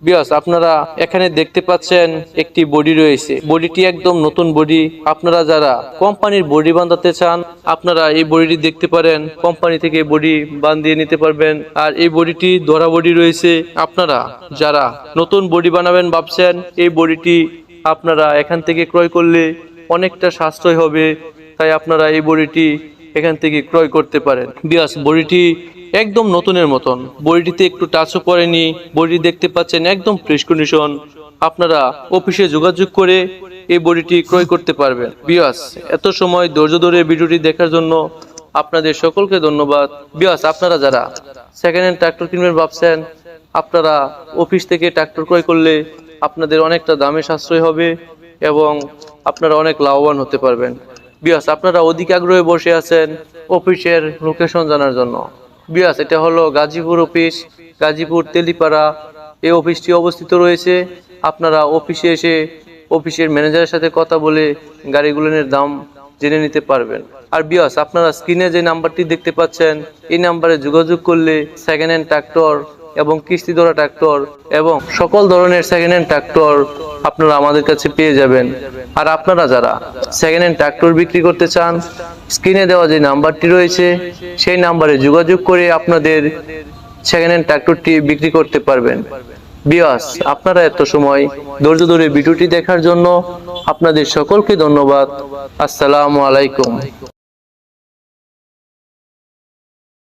বিয়স আপনারা এখানে দেখতে পাচ্ছেন একটি বডি রয়েছে। বডিটি একদম নতুন বডি। আপনারা যারা কোম্পানির বডি বানাতে চান আপনারা এই বডিটি দেখতে পারেন। কোম্পানি থেকে বডি বানিয়ে নিতে পারবেন। আর এই বডিটি ধরা বডি রয়েছে। আপনারা যারা নতুন বডি বানাবেন ভাবছেন এই বডিটি আপনারা এখান থেকে ক্রয় করলে অনেকটা সাশ্রয় হবে। তাই আপনারা এই বডিটি এখান থেকে ক্রয় করতে পারেন। বিয়স বডিটি একদম নতুনের মতন। বডিটিতে একটু টাচও পড়েনি। বডি দেখতে পাচ্ছেন একদম ফ্রেশ কন্ডিশন। আপনারা অফিসে যোগাযোগ করে এই বডিটি ক্রয় করতে পারবেন। বিয়াস এত সময় ধৈর্য ধরে ভিডিওটি দেখার জন্য আপনাদের সকলকে ধন্যবাদ। বিয়াস আপনারা যারা সেকেন্ড হ্যান্ড ট্রাক্টর কিনবেন ভাবছেন আপনারা অফিস থেকে ট্রাক্টর ক্রয় করলে আপনাদের অনেকটা দামে সাশ্রয় হবে এবং আপনারা অনেক লাভবান হতে পারবেন। বিয়াস আপনারা অধিক আগ্রহে বসে আছেন অফিসের লোকেশন জানার জন্য। বিয়াস এটা হলো গাজীপুর অফিস, গাজীপুর তেলিপাড়া। এই অফিসটি অবস্থিত রয়েছে। আপনারা অফিসে এসে অফিসের ম্যানেজারের সাথে কথা বলে গাড়িগুলোর দাম জেনে নিতে পারবেন। আর বিয়াস আপনারা স্ক্রিনে যে নাম্বারটি দেখতে পাচ্ছেন এই নাম্বারে যোগাযোগ করলে সেকেন্ড হ্যান্ড ট্রাক্টর এবং কিস্তি ধরা ট্রাক্টর এবং সকল ধরনের সেকেন্ড হ্যান্ড ট্রাক্টর আপনারা আমাদের কাছে পেয়ে যাবেন। আর আপনারা যারা সেকেন্ড হ্যান্ড ট্রাক্টর বিক্রি করতে চান স্ক্রিনে দেওয়া যে নাম্বারটি রয়েছে সেই নাম্বারে যোগাযোগ করে আপনাদের সেকেন্ড হ্যান্ড ট্রাক্টরটি বিক্রি করতে পারবেন। বিয়াস আপনারা এত সময় ধৈর্য ধরে ভিডিওটি দেখার জন্য আপনাদের সকলকে ধন্যবাদ। আসসালামু আলাইকুম।